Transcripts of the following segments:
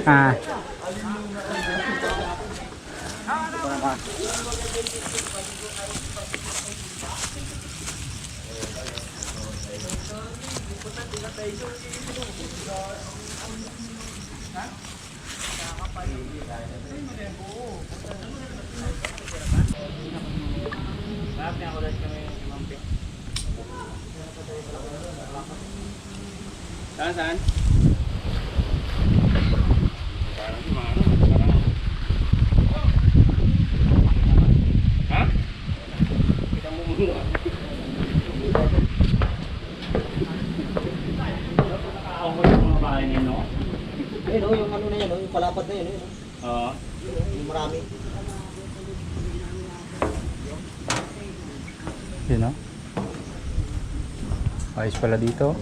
Ah. Saan? Ha? Kita mo muna. Nakakaon ko yung mga bahay niya, no? Ayun o, yung ano na yan o, yung palapad na yun. Oo. Yung marami. Yun, no? Ayos pala dito.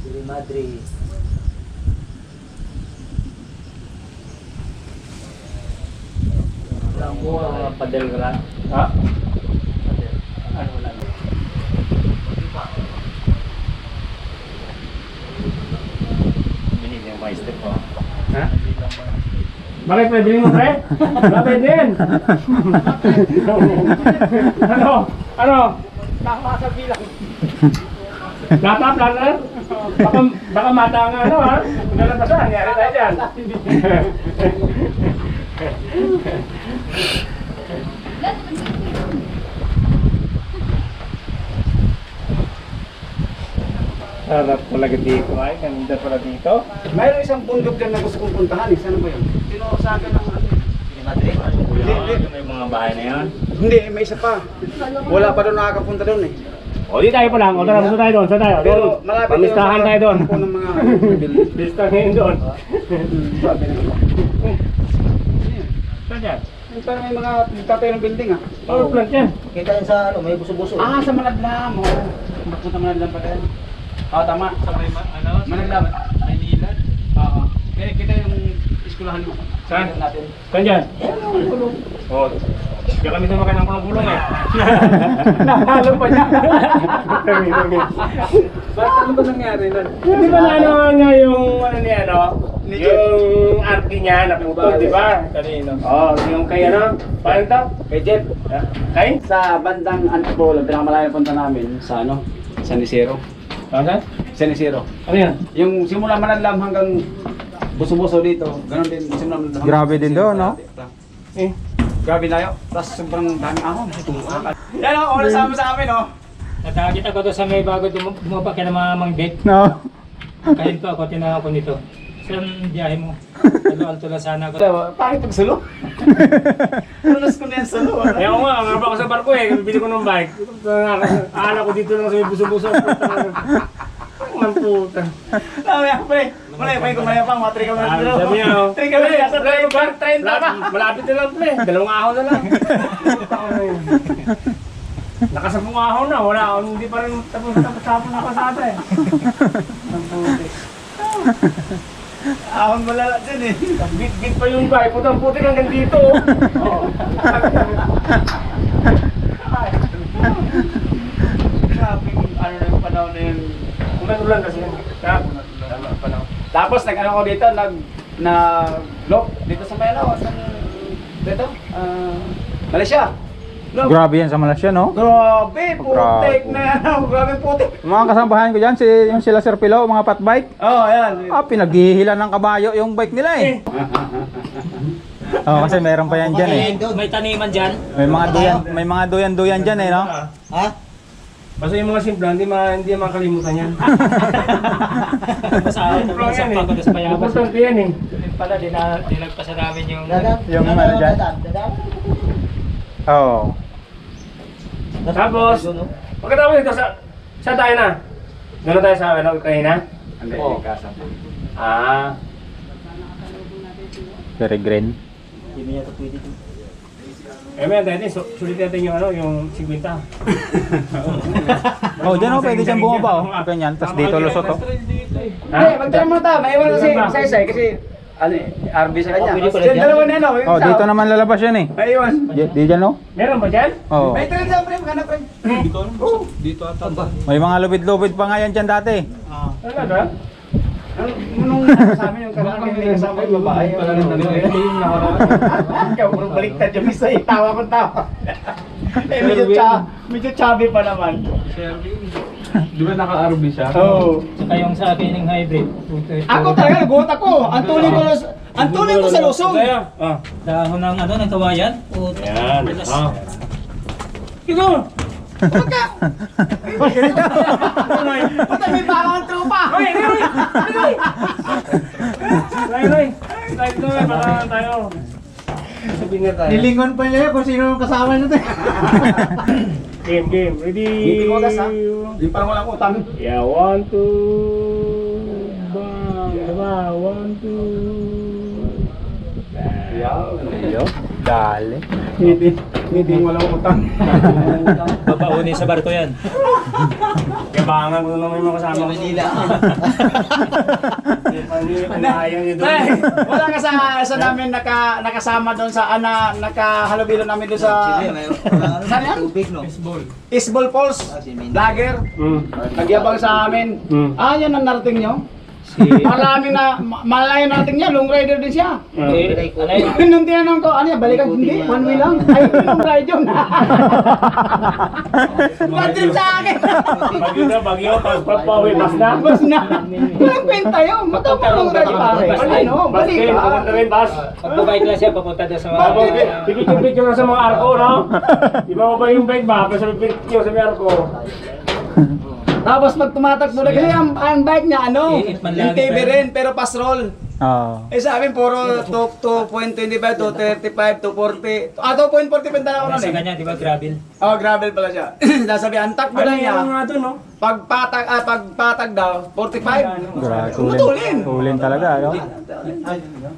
Sili Madre. Alam mo, padel gran. Ha? Padel. Ano wala na? Binili yung maestro ko. Ha? Bakit pwede mo, pre? Bakit din? Ano? Nakakasal lang. Lapap lang na? Baka mata nga ano ha? Nalabasan, nangyari tayo dyan. Sarap talaga dito ay, ganda pala dito. Mayroon isang bundok dyan na gusto kong puntahan. Saan ba yun? Sinuusagan ng ano? Sili Madre. May mga bahay na yan. Hindi, may isa pa. Wala pa doon nakakapunta doon eh. O di tayo pa lang, o tara, punta tayo doon, saan tayo? Pero malapit Pamistahan tayo doon. Po ng mga Pista ngayon doon. sabi na ito. Saan yan? Yung parang may mga nagtatayo ng building ah. Power plant yan. Kita yan sa ano, may buso-buso. Ah, sa Managlam. Oh. Magpunta Managlam pa rin. Oo, tama. Sa may ano? Managlam. Maynila. Oo. Kaya kita yung iskulahan mo. Saan? Natin. Saan dyan? O, diyan kami sumakay ng pulong eh. Nahalo pa niya. Kami. Bakit ano ba nangyari nun? Di ba na ano nga yung ano niya no? Yung arki niya na pinutol, di ba? Kanino? Oh, yung kay ano? Paano to? Kay Jeff. Kay? Sa bandang Antipolo, pinakamalayo na punta namin sa ano? San Isidro. Saan? San Isidro. Ano yan? Yung simula Managlam hanggang Buso-Buso dito, ganun din simula Managlam. Grabe din doon, no? Eh. Grabe layo. Tapos sobrang daming ahon. Yan o, oras sama sa amin o. Nakakita ko doon sa may bago bumaba ka ng mga mangbit. No. Kahit ko ako, tinanong ko nito. Saan biyahe mo? Alto lang sana ako. Bakit pagsulo? Tunas ko na yan salo. Eh ako nga, nga ako sa barko eh. Bili ko ng bike. Akala ko dito lang sa may buso-buso. Ang puta. Dami ako pre. Malay ko maya pang mga 3 km. Sabi niya oh. 3 km sa driver. 30 pa. Malapit na lang pre. Dalawang ahon na lang. Nakasabong ahon na. Wala. Hindi pa rin tapos na pasada eh. Ang puti. Ahon malala dyan eh. Bit pa yung bike. Putang putik hanggang dito. Oo. Grabe ano na yung panahon na yun. Ulan kasi yan. Tapos nag-ano ko dito, nag-lock dito sa Maynila. Dito, Malaysia. Lock. Grabe yan sa Malaysia, no? Grabe, putik na yan. Grabe putik. Mga kasambahan ko dyan, yung sila Sir Pilo, mga pat bike. Oh, ayan. Pinaghihilan ng kabayo yung bike nila eh. Kasi meron pa yan dyan eh. May taniman dyan. May mga duyan dyan eh, no? Ha? Basta yung mga simple, hindi makalimutan yan. Sa akin, nag-usap pa ako doon sa Payabas. Importante yan eh. Yun pala, dinagpasa namin yung... Yung ano dyan? Oo. Tapos, pagkatapos ito, saan tayo na? Doon na tayo sa ano, kanina? Hindi, Oh. yung kasama. Ah, Peregrine. Hindi niya ito pwede dito. Eh, may natin, sulit natin yung ano, yung 50. Oh, dyan oh, pwede dyan bumaba oh. Ganyan, tapos dito lusot oh. Hindi, magtanong mo ta. May iwan kasi isa-isa kasi ano eh, RB sa kanya. Yung dalawa na ano. yung Oh, isa, dito naman lalabas yan eh. May iwan. Di dyan oh. Meron ba dyan? Oh. May trend sa pre, maghanap pre. Dito ata ba? May mga lubid-lubid pa nga yan dyan dati. Talaga? Nung sa amin yung karami may kasama yung babae. Ikaw, puro baliktad yung isa eh. Tawa ko tawa. Eh, medyo chubby pa naman. Di ba naka-RB siya? Oo. Saka yung sa akin yung hybrid. Ako talaga, nagulat ako. Ang tuloy ko sa lusong. Kaya, ah. Dahon ng ano, ng kawayan. Yan. Ah. Ito! Puta, may bawang tropa. Hoy, Roy! Roy! Roy! Tayo to, baka tayo. Sabihin na tayo. Nilingon pa niya kung sino yung kasama nito. Game. Ready? Hindi ko gas ha. Hindi parang walang utang. Yeah, 1, 2. Bang! Diba? 1, 2. Ayo, dali. Hindi walang utang. Babaunin sa barko yan. Yabangan ko naman yung mga kasama ko. Manila. Ayaw nyo doon. Wala ka sa namin nakasama doon sa nakahalubilo namin doon sa saan yan? Tubig no? Isbol Falls. Lager. Nagyabang sa amin. Yan ang narating nyo. Malayo natin niya, long rider din siya. Nung tinanong ko, ano yan, balikan? Hindi, one way lang. Ay, long ride yun. Bad trip sa akin. Bagyo, pagpapawi, mas na. Bas na. Walang kwenta yun. Matapang long ride pare. Ano, balik ka. Pumunta rin, bas. Magbabike lang siya, papunta doon sa mga... Picture na sa mga arko, no? Di ba ba yung bike ba? Kasi picture sa mga arko. Tapos pag tumatakbo na kasi ang bike niya, ano, Iit man yung lagi, TV pero- rin, pero pass roll. Oh. Eh sa amin, puro 2.25, 2.35, 2.40. 2.40 dala ko nun Sa eh. kanya, di ba, gravel? Oh, gravel pala siya. Nasabi, ang takbo lang niya. nga doon, no? Pagpatag daw, 45. Grabe, Tumutulin. tulin talaga, no?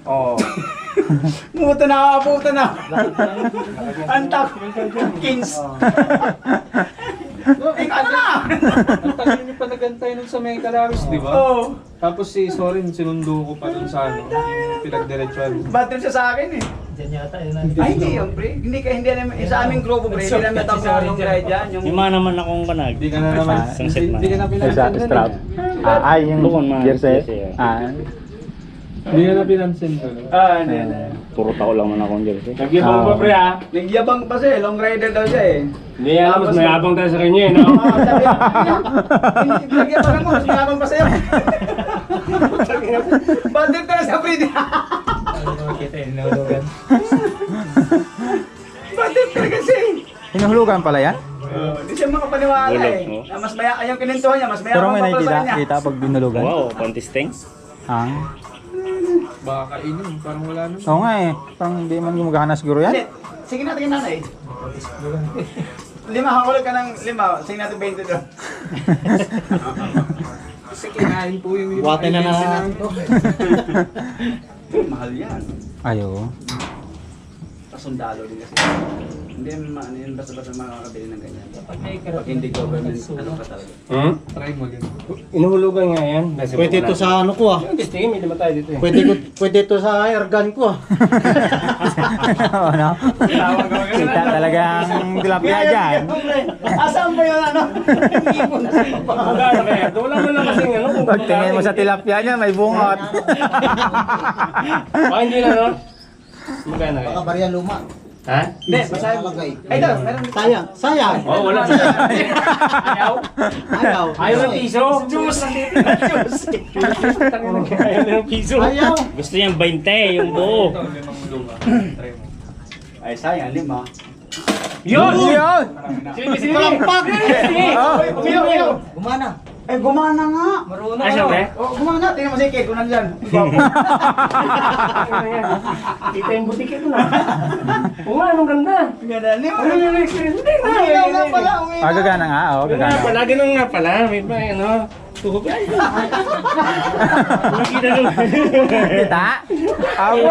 Oo. Puta na, puta na. Ang tak. Kings. Ikaw na. Ang tagal niyo pa nagantay nun sa may Calaris, di ba? Oh, Tapos si Sorin, sinundo ko pa dun sa ano, pinagdiretsuan. bad trip siya sa akin eh. Diyan yata, yun Ay, hindi yun, pre. Hindi naman, sa aming grupo, pre. Hindi namin tapos yung ride dyan. Yung Yung mga naman akong kanag. Hindi ka na naman, hindi ka na Sa pinansin dun strap. eh. Ay, yung Bukon, man. jersey. Jersey, Hindi ka na pinansin dun. hindi. Puro tao lang man akong jersey. Nagyabang pa, pre, ha? Nagyabang pa siya eh. Long rider daw siya eh. Hindi yan, mas may abang tayo sa kanya, no? Oo, sabi niya. Nagyabang mo, mas mayabang pa sa'yo. Bad trip ka na sa pre. Kita yun, naulugan. Bad trip ka na kasi. Hinuhulugan pala yan? Hindi siya makapaniwala Bulog, eh. no? Na mas maya, yung kinintuhan niya, mas Pero mayabang may pa pala sa nakikita kanya. kita pag binulugan. contesting. Ang? Baka kainin, parang wala nun. Oo nga eh. Parang hindi man gumagana siguro yan. Hindi. Sige natin nanay. 5, hakulog ka ng 5. Sige natin 20 doon. Kasi kinain po yung Wate na na. Mahal yan. Ayo. Pasundalo din kasi. Hindi ano yun, basta-basta makakabili ng ganyan. Pag may Pag hindi government, ano ka talaga. Try mo din. Inuhulugan nga yan. Pwede to sa ano ko ah. Yung testingin, may lima tayo dito eh. Pwede to sa airgun ko ah. Oo, no? Kita talagang tilapia dyan. Asan ba yun ano? Ibon na sa baba. Magkano kaya? Wala mo lang kasing ano. kung Pagtingin mo magkano. sa tilapia niya, may bungot. Baka hindi na, no? Magkano kaya? Baka barya luma. Ha? Hindi, masaya mo. Ay, ito, meron. Sayang, sayang. Oo, wala. Ayaw? Ayaw. Ayaw ng piso? Juice! Juice! Ayaw ng piso. Ayaw. Gusto niyang 20, yung buo. Ay, sayang, 5. Yun! Yun! Sige! Palampak! Umiyaw. Gumana. Eh, gumana nga. Marunong Ay, siyempre. Oh, gumana. Tingnan mo si Kate, kung nandyan. Kita yung butik ito na. Oo nga, anong ganda. Ganda. Hindi mo. Ano yung experience? Hindi na. Umiyaw nga pala, umiyaw. Gagana nga, oo, Yun nga gagana. pala, ganun nga pala. May ba, ano? Nakita naman. Kita? Ako.